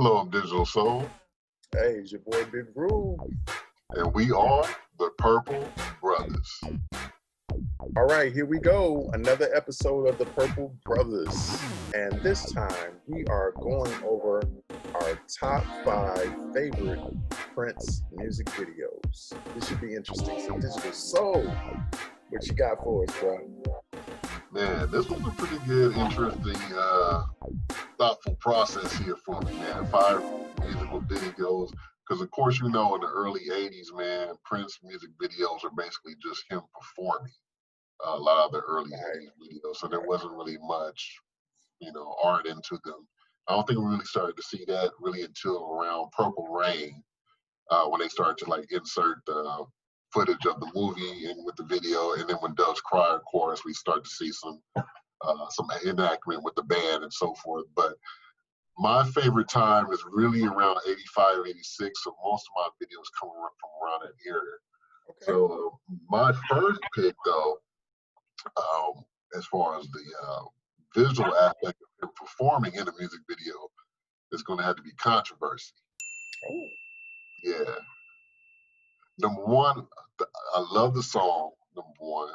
Hello, I'm Digital Soul, Hey, it's your boy Big Reub. and we are the Purple Brothas. All right, here we go. Another episode of the Purple Brothas. And this time we are going over our top 5 favorite Prince music videos. This should be interesting. So Digital Soul, what you got for us, bro? Man, this was a pretty good, interesting, thoughtful process here for me, man. 5 musical videos. Because, of course, in the early 80s, man, Prince music videos are basically just him performing. A lot of the early 80s videos. So there wasn't really much, art into them. I don't think we really started to see that really until around Purple Rain, when they started to insert the footage of the movie in with the video, and then when Doves Cry, of course, we start to see some enactment with the band and so forth. But my favorite time is really around 85, 86. So most of my videos come from around that area. Okay. So my first pick, though, as far as the visual aspect of him performing in a music video, is going to have to be Controversy. Oh. Yeah. Number one, I love the song, number one.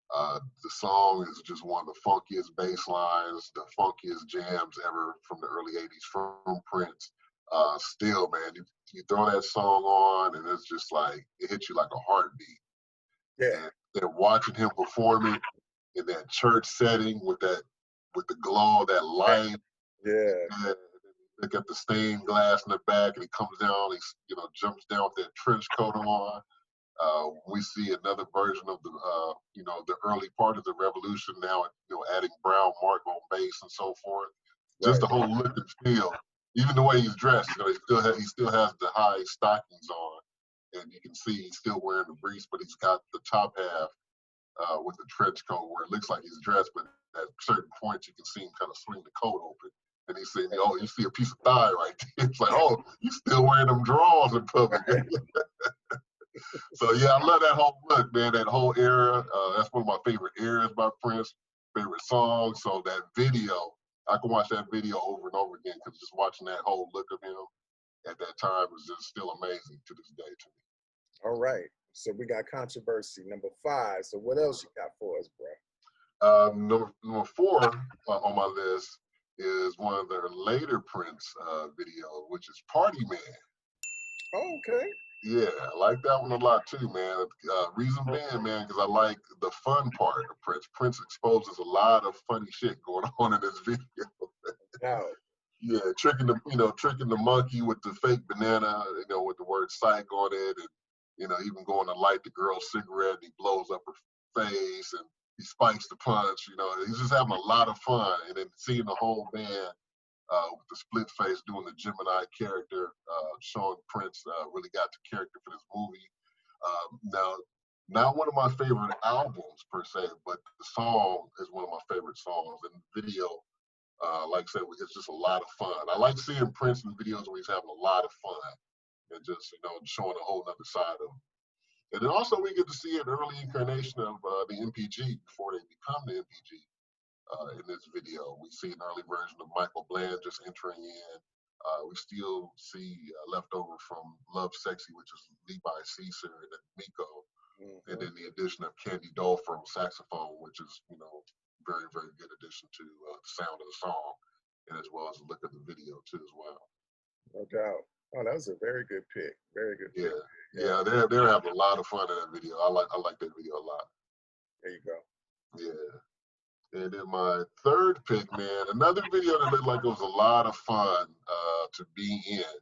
The song is just one of the funkiest bass lines, the funkiest jams ever from the early 80s from Prince. Still, man, you throw that song on and it's just like, it hits you like a heartbeat. Yeah. And watching him perform it in that church setting with the glow of that light. Yeah. And look at the stained glass in the back, and he comes down, he jumps down with that trench coat on. We see another version of the early part of the Revolution now, adding Brown Mark on bass and so forth. Just the whole look and feel, even the way he's dressed. He still has the high stockings on, and you can see he's still wearing the briefs, but he's got the top half with the trench coat where it looks like he's dressed, but at certain points you can see him kind of swing the coat open. And he's saying, "Oh, you see a piece of thigh right there." It's like, "Oh, he's still wearing them drawers in public." So yeah, I love that whole look, man. That whole era. That's one of my favorite eras by Prince. Favorite songs. So that video, I can watch that video over and over again because just watching that whole look of him at that time was just still amazing to this day to me. All right. So we got Controversy, number 5. So what else you got for us, bro? Number 4 on my list is one of their later Prince video, which is Party Man. Oh, okay. Yeah, I like that one a lot too, man. Reason being, man, because I like the fun part of Prince. Prince exposes a lot of funny shit going on in this video. Wow. Yeah, tricking the monkey with the fake banana, with the word psych on it, and even going to light the girl's cigarette, and he blows up her face, and he spikes the punch. He's just having a lot of fun, and then seeing the whole band with the split face doing the Gemini character, showing Prince really got the character for this movie. Now, not one of my favorite albums per se, but the song is one of my favorite songs, and the video, like I said, it's just a lot of fun. I like seeing Prince in videos where he's having a lot of fun and just showing a whole other side of him. And then also we get to see an early incarnation of the MPG before they become the MPG. In this video, we see an early version of Michael Bland just entering in. We still see leftover from Love Sexy, which is Levi Caesar and then Miko. Mm-hmm. And then the addition of Candy Dulfer on saxophone, which is, very, very good addition to the sound of the song, and as well as the look of the video too as well. No doubt. Oh, that was a very good pick. Very good pick. Yeah, they're having a lot of fun in that video. I like that video a lot. There you go. Yeah. And then my third pick, man, another video that looked like it was a lot of fun to be in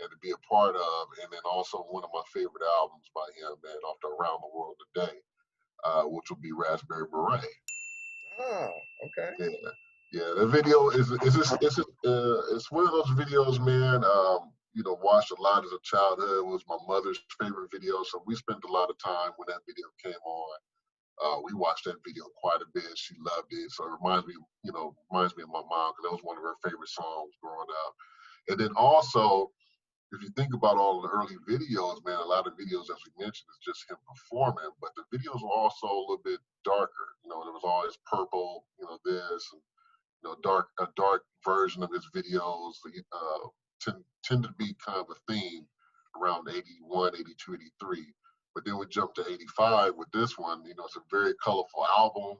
and to be a part of, and then also one of my favorite albums by him, man, off the Around the World Today, which will be Raspberry Beret. Ah, okay. Yeah. The video it's one of those videos, man. Watched a lot as a childhood. It was my mother's favorite video, so we spent a lot of time when that video came on. We watched that video quite a bit. She loved it. So it reminds me of my mom, because that was one of her favorite songs growing up. And then also, if you think about all the early videos, man, a lot of videos, as we mentioned, is just him performing. But the videos were also a little bit darker. There was always purple, this, and, a dark version of his videos, tended to be kind of a theme around 81, 82, 83. But then we jump to 85 with this one. You know, it's a very colorful album.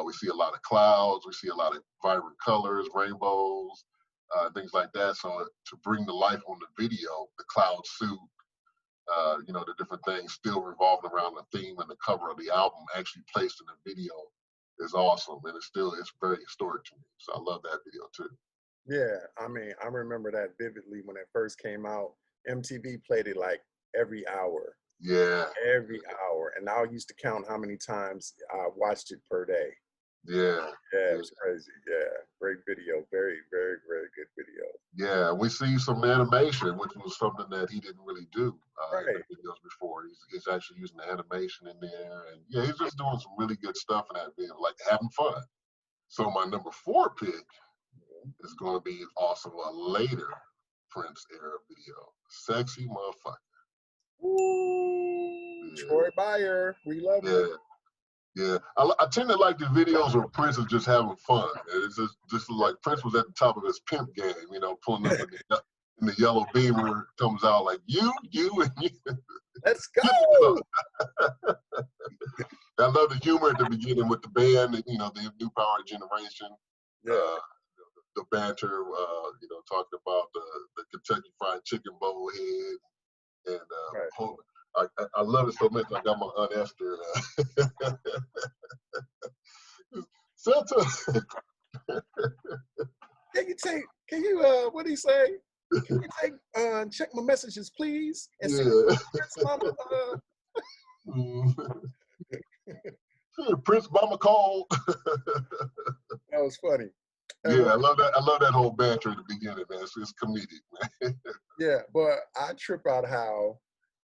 We see a lot of clouds. We see a lot of vibrant colors, rainbows, things like that. So to bring the life on the video, the cloud suit, you know, the different things still revolving around the theme and the cover of the album actually placed in the video is awesome. And it's very historic to me. So I love that video too. Yeah, I mean, I remember that vividly when it first came out. MTV played it like every hour. Yeah. Every hour. And I used to count how many times I watched it per day. Yeah. Yeah, it was crazy. Yeah, great video. Very, very, very good video. Yeah, we see some animation, which was something that he didn't really do in Right. the videos before. He's actually using the animation in there, and yeah, he's just doing some really good stuff in that video, like having fun. So my number 4 pick is going to be also a later Prince era video, "Sexy Motherfucker." Ooh, Yeah, Troy Bayer. We love yeah, him. yeah. I tend to like the videos where Prince is just having fun. It's just like Prince was at the top of his pimp game, you know, pulling up in the yellow Beamer, comes out like you, and you. Let's go. I love the humor at the beginning with the band, and, you know, the New Power Generation. Yeah. The banter, you know, talking about the Kentucky Fried Chicken bowl head, and Right. I love it so much. I got my Aunt Esther. Santa. Can you what do you say? Can you check my messages, please? And see Yeah. Prince Mama, Prince Mama called. that was funny. Yeah, I love that. I love that whole banter at the beginning, man. It's comedic, man. Yeah, but I trip out how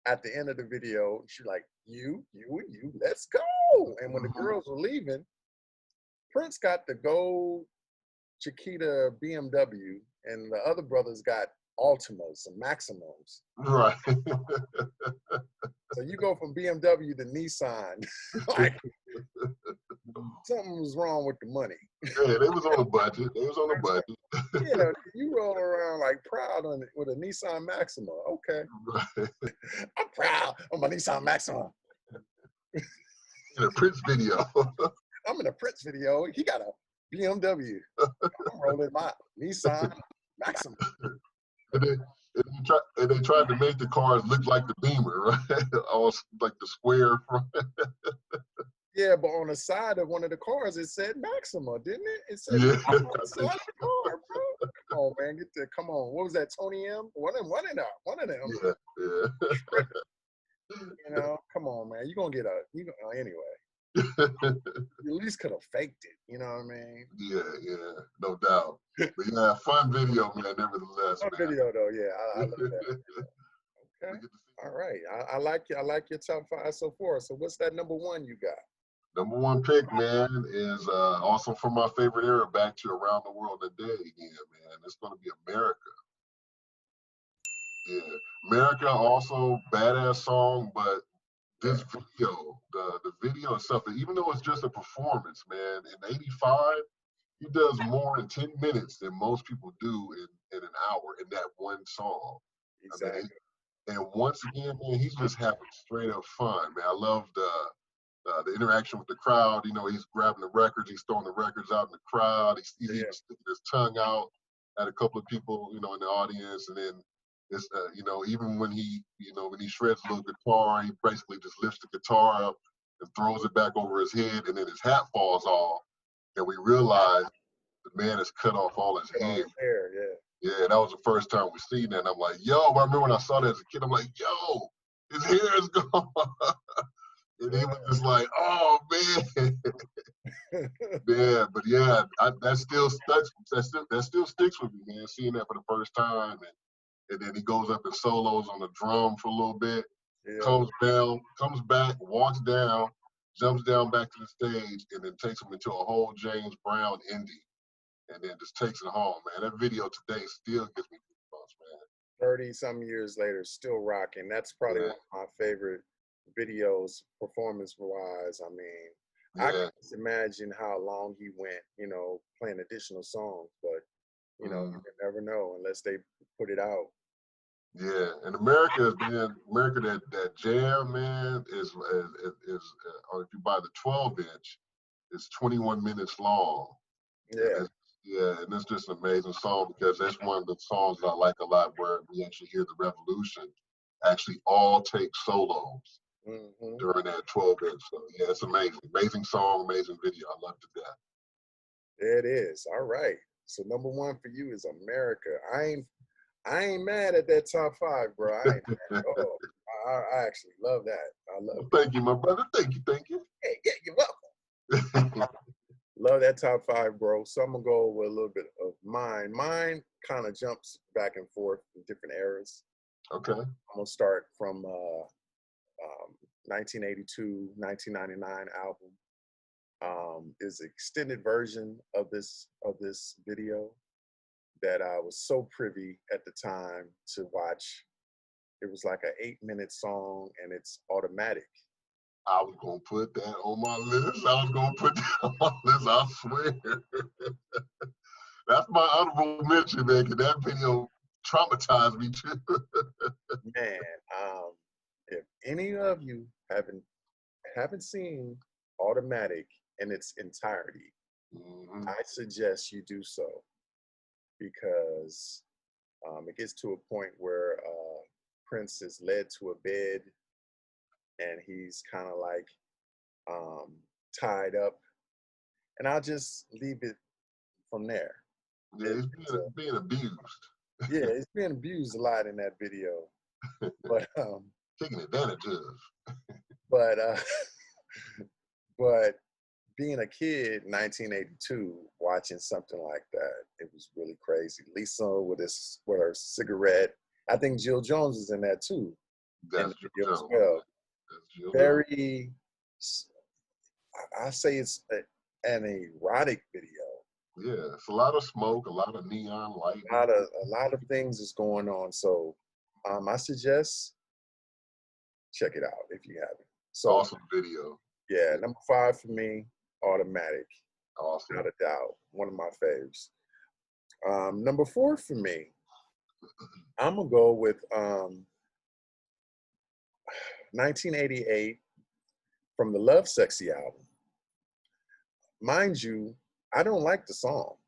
at the end of the video, she's like, you, and you, let's go. And when the girls were leaving, Prince got the gold Chiquita BMW, and the other brothers got Altimas and Maximums. Right. So you go from BMW to Nissan. Like, something was wrong with the money. Yeah, they was on a budget. They was on a budget. Yeah, you roll around like proud with a Nissan Maxima. Okay. Right. I'm proud of my Nissan Maxima. In a Prince video. I'm in a Prince video. He got a BMW. I'm rolling my Nissan Maxima. And they tried to make the cars look like the Beamer, right? All like the square front. Yeah, but on the side of one of the cars, it said Maxima, didn't it? It said Yeah. Maxima on the side of the car, bro. Come on, man. Get there. Come on. What was that, Tony M? One of them. Yeah, yeah. You know, come on, man. You're going to get anyway. You at least could have faked it. You know what I mean? Yeah, no doubt. But yeah, fun video, man, nevertheless. Fun man. video, though. Yeah, I love that. Okay. All right. I like your top 5 so far. So what's that number 1 you got? Number 1 pick, man, is also from my favorite era, back to Around the World in a Day again, man. It's going to be America. Yeah, America, also badass song, but this video, the video itself, even though it's just a performance, man, in 85, he does more in 10 minutes than most people do in an hour in that one song. Exactly. I mean, and once again, man, he's just having straight up fun, man. I love the interaction with the crowd. You know, he's grabbing the records, he's throwing the records out in the crowd, he's sticking his tongue out at a couple of people, you know, in the audience, and then it's you know, even when he shreds a little guitar, he basically just lifts the guitar up and throws it back over his head, and then his hat falls off, and we realize the man has cut off all his hair. Yeah, that was the first time we seen that. And I'm like, yo, I remember when I saw that as a kid, I'm like, yo, his hair is gone. And he was just like, oh man. Yeah, but yeah, that still sticks with me, man. Seeing that for the first time, and then he goes up and solos on the drum for a little bit, comes back, walks down, jumps down back to the stage, and then takes him into a whole James Brown indie, and then just takes it home, man. That video today still gives me goosebumps, man. 30-some years later, still rocking. That's probably one of my favorite videos, performance-wise. I mean, I can just imagine how long he went, you know, playing additional songs, but You know, you can never know unless they put it out. Yeah, and America is being America that jam, man, is or if you buy the 12-inch, it's 21 minutes long. And Yeah. and it's just an amazing song because that's one of the songs I like a lot where we actually hear the Revolution actually all take solos during that 12-inch. So yeah, it's amazing. Amazing song, amazing video. I love it to death. There it is. All right. So number one for you is America. I ain't mad at that top 5, bro. I ain't mad at all. I actually love that. I love it. Thank you, my brother. Thank you. Hey, yeah, you're welcome. Love that top 5, bro. So I'm gonna go with a little bit of mine. Mine kind of jumps back and forth in different eras. Okay. I'm gonna start from 1982, 1999 album. Is an extended version of this video that I was so privy at the time to watch. It was like an 8-minute song, and it's automatic. I was gonna put that on my list. I swear. That's my honorable mention, man, because that video traumatized me too. Man, if any of you haven't seen Automatic in its entirety, I suggest you do so, because it gets to a point where Prince is led to a bed and he's kind of like tied up, and I'll just leave it from there. Yeah, he's being abused. Yeah, he's being abused a lot in that video, but taking advantage of. But being a kid, 1982, watching something like that, it was really crazy. Lisa with her cigarette. I think Jill Jones is in that too. That's Jill as well. Very, I say it's an erotic video. Yeah, it's a lot of smoke, a lot of neon light. A lot of things is going on. So I suggest check it out if you haven't. So awesome video. Yeah, number 5 for me, Automatic. Awesome. Without a doubt. One of my faves. Number 4 for me, I'm gonna go with 1988 from the Love Sexy album. Mind you, I don't like the song,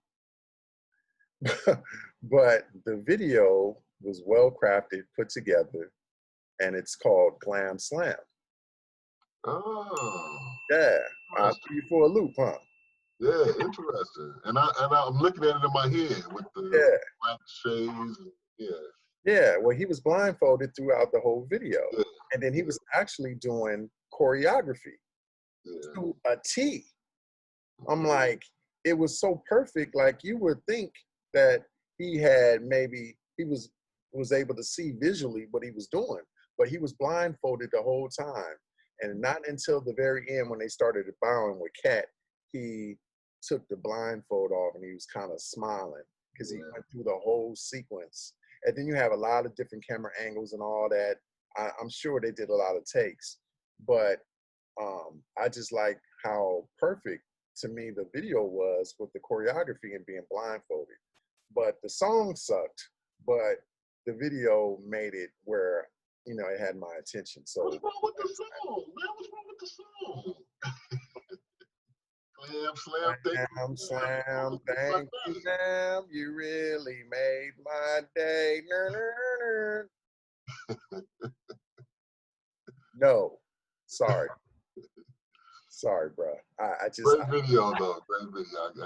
but the video was well crafted, put together, and it's called Glam Slam. Oh. Yeah, I'll put you for a loop, huh? Yeah, interesting. And I'm looking at it in my head with the black shades. Yeah, well, he was blindfolded throughout the whole video. Yeah. And then he was actually doing choreography to a T. I'm like, it was so perfect. Like, you would think that he was able to see visually what he was doing, but he was blindfolded the whole time. And not until the very end, when they started bowing with Cat, he took the blindfold off and he was kind of smiling because he went through the whole sequence. And then you have a lot of different camera angles and all that. I'm sure they did a lot of takes, but I just like how perfect to me the video was with the choreography and being blindfolded. But the song sucked, but the video made it where, it had my attention. So what's wrong with the song, man? What's wrong with the song? Slam, thank you, Sam. You really made my day. No, sorry, bro. I just great video though.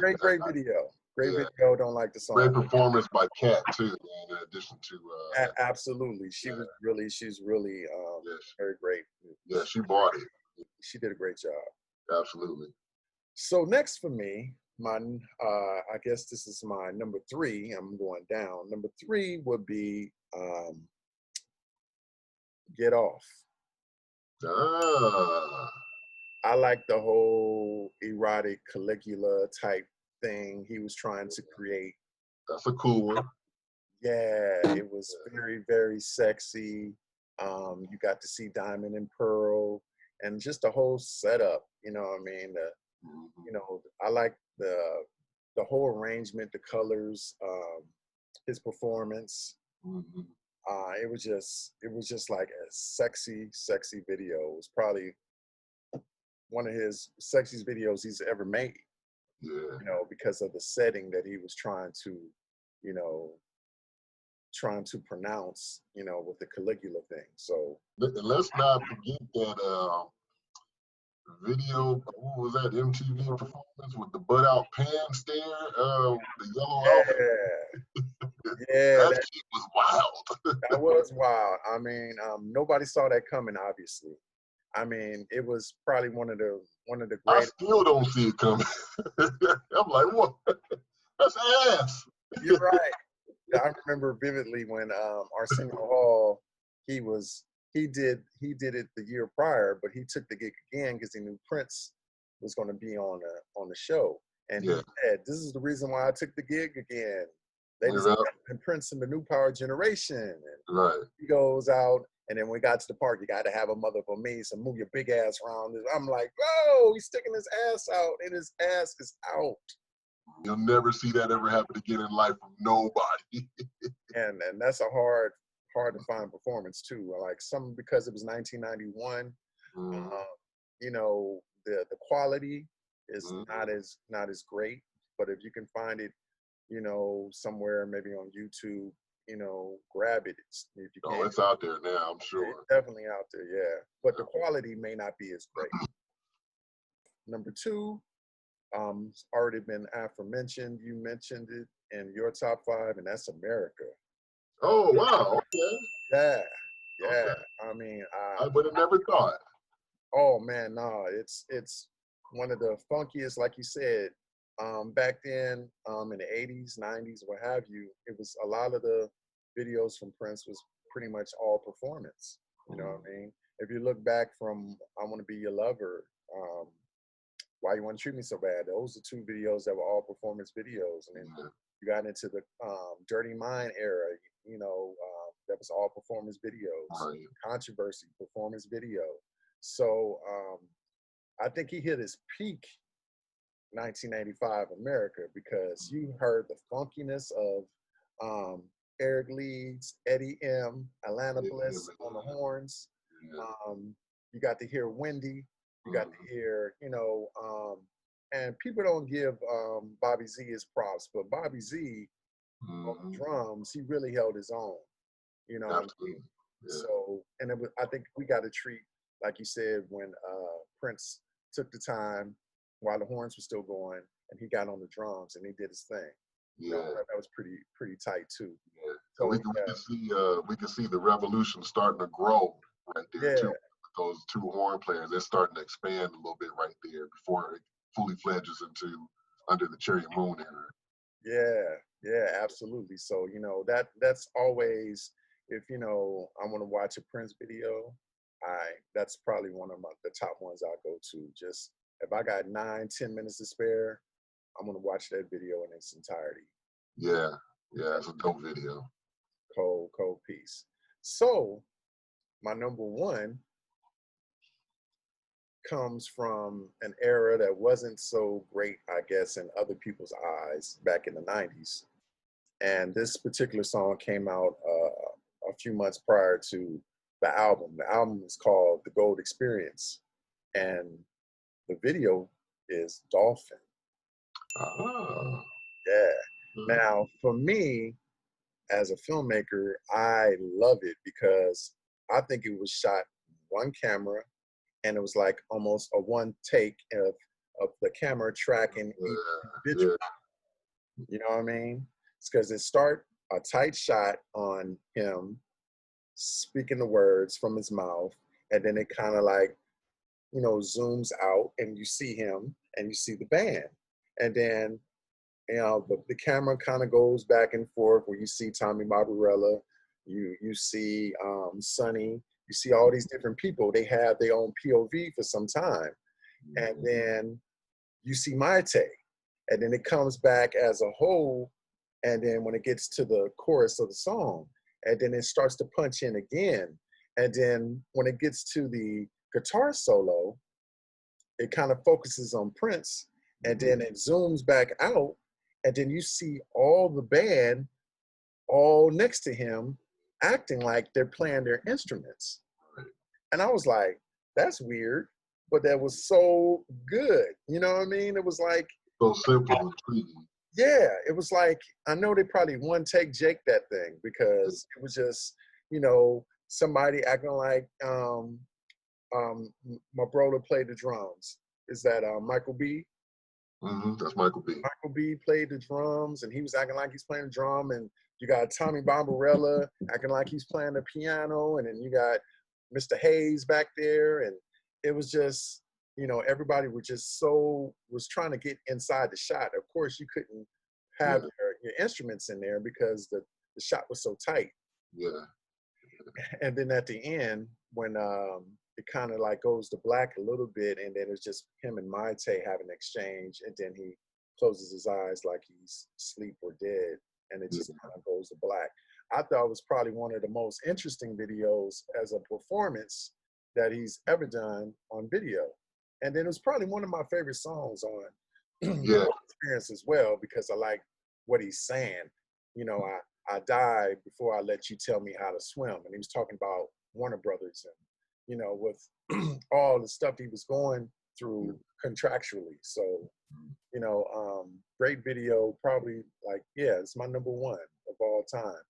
Great video. Great video. Great video. Don't like the song. Great performance by Kat too, man. In addition to absolutely, she's really very great. Yeah, she bought it. She did a great job. Absolutely. So next for me, I guess this is my number 3. I'm going down. Number 3 would be Get Off. I like the whole erotic Caligula type thing he was trying to create. That's a cool one. Yeah, it was very, very sexy. You got to see Diamond and Pearl and just the whole setup, you know what I mean? I like the the whole arrangement, the colors, his performance. Mm-hmm. It was just like a sexy, sexy video. It was probably one of his sexiest videos he's ever made. Yeah. You know, because of the setting that he was trying to, you know, pronounce, you know, with the Caligula thing. So And let's not forget that video. What was that MTV performance with the butt out pan stare? The yellow outfit. yeah, yeah, That shit was wild. that was wild. I mean, nobody saw that coming, obviously. I mean, it was probably one of the I greatest. still don't see it coming. I'm like, what? That's ass. You're right. I remember vividly when Arsenio Hall, he did it the year prior, but he took the gig again because he knew Prince was going to be on the show, and he Yeah. said, "This is the reason why I took the gig again." Ladies Yeah. and Prince and the New Power Generation. And Right. he goes out, and then when we got to the park, you got to have a mother for me, so move your big ass around. I'm like, "Bro, he's sticking his ass out, and his ass is out." You'll never see that ever happen again in life from nobody. And that's a hard to find performance too. Like some, because it was 1991, Mm-hmm. you know, the quality is Mm-hmm. not as great. But if you can find it, you know, somewhere maybe on YouTube, you know, grab it if you Oh, can. it's out there now, I'm It's sure. definitely out there, yeah. But the quality may not be as great. Number two, it's already been aforementioned. You mentioned it in your top five, and that's America. Oh, wow. Okay. Yeah, yeah. Okay. I mean, I would have never thought. oh man, no, it's one of the funkiest, like you said. Back then, in the 80s, 90s, what have you, it was a lot of the videos from Prince was pretty much all performance. You know what I mean? If you look back from "I Want to Be Your Lover," um, "Why You Want to Treat Me So Bad," those are two videos that were all performance videos, and then Yeah. you got into the "Dirty Mind" era. You know, that was all performance videos. Right. "Controversy," performance video. So I think he hit his peak 1985 America, because you heard the funkiness of Eric Leeds, Eddie M, Atlanta Yeah, Bliss on the man. horns. Yeah. You got to hear Wendy. You got to Mm-hmm. hear, you know, and people don't give Bobby Z his props, but Bobby Z on the Mm-hmm. drums, he really held his own. You know what I mean? Absolutely. Yeah. So, and it was, I think we got to treat, like you said, when Prince took the time while the horns were still going, and he got on the drums and he did his thing. You know, Yeah. that was pretty tight too. Yeah. So So we can see the revolution starting to grow right there yeah, too. Those two horn players, they're starting to expand a little bit right there before it fully fledges into Under the Cherry Moon era. yeah, absolutely. So you know that's always, if you know I want to watch a Prince video, that's probably one of the top ones I go to. Just if I got 9-10 minutes to spare, I'm gonna watch that video in its entirety. Yeah. Yeah, it's a dope video. Cold piece. So my number one comes from an era that wasn't so great, I guess, in other people's eyes back in the 90s. And this particular song came out a few months prior to the album. The album is called The Gold Experience, and the video is Dolphin. Ah. Yeah. Mm-hmm. Now, for me, as a filmmaker, I love it because I think it was shot one camera, and it was like almost a one take of the camera tracking each individual. Yeah. You know what I mean? It's because it start a tight shot on him speaking the words from his mouth, and then it kind of like, you know, zooms out and you see him and you see the band. And then, you know, the camera kind of goes back and forth where you see Tommy Barbarella, you see Sonny, you see all these different people. They have their own POV for some time. And then you see Maite, and then it comes back as a whole. And then when it gets to the chorus of the song, and then it starts to punch in again. And then when it gets to the guitar solo, it kind of focuses on Prince, and then it zooms back out, and then you see all the band all next to him acting like they're playing their instruments. And I was like, that's weird, but that was so good. You know what I mean? It was like, So simple and intriguing. yeah, it was like, I know they probably one take Jake that thing because it was just, you know, somebody acting like my brother played the drums. Is that Michael B? That's Michael B. Michael B played the drums and he was acting like he's playing the drum, and you got Tommy Bombarella acting like he's playing the piano, and then you got Mr. Hayes back there, and it was just, you know, everybody was trying to get inside the shot. Of course, you couldn't have your instruments in there because the shot was so tight. Yeah. And then at the end, when it kind of like goes to black a little bit, and then it's just him and Maite having an exchange, and then he closes his eyes like he's asleep or dead, and it just kind of goes to black. I thought it was probably one of the most interesting videos as a performance that he's ever done on video. And then it was probably one of my favorite songs on Experience as well, because I like what he's saying. You know, I died before I let you tell me how to swim. And he was talking about Warner Brothers and, you know, with all the stuff he was going through contractually. So, you know, great video, probably like, yeah, it's my number one of all time.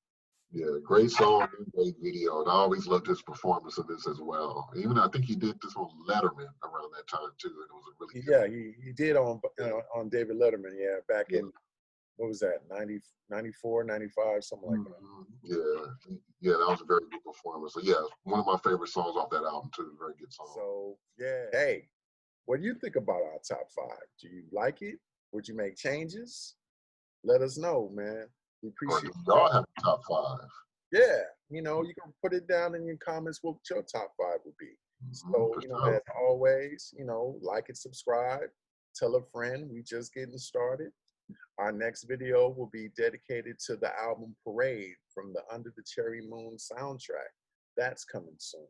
Yeah, great song, great video, and I always loved his performance of this as well. Even I think he did this on Letterman around that time too, and it was a really good he did on David Letterman, back in, what was that, 90, 94, 95, something like that. Yeah, that was a very good performance. So yeah, one of my favorite songs off that album too. Very good song. So yeah, hey, what do you think about our top 5? Do you like it? Would you make changes? Let us know, man. We appreciate y'all have a top 5. Yeah, you know, you can put it down in your comments what your top 5 would be. So, you know, as always, you know, like and subscribe, tell a friend. We just getting started. Our next video will be dedicated to the album Parade from the Under the Cherry Moon soundtrack. That's coming soon.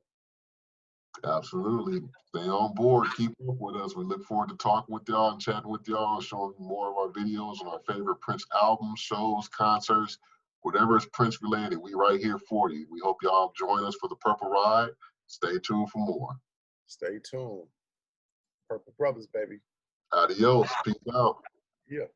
Absolutely. Stay on board. Keep up with us. We look forward to talking with y'all and chatting with y'all, showing you more of our videos on our favorite Prince albums, shows, concerts, whatever is Prince related. We right here for you. We hope y'all join us for the Purple Ride. Stay tuned for more. Stay tuned. Purple Brothers, baby. Adios. Peace out. Yeah.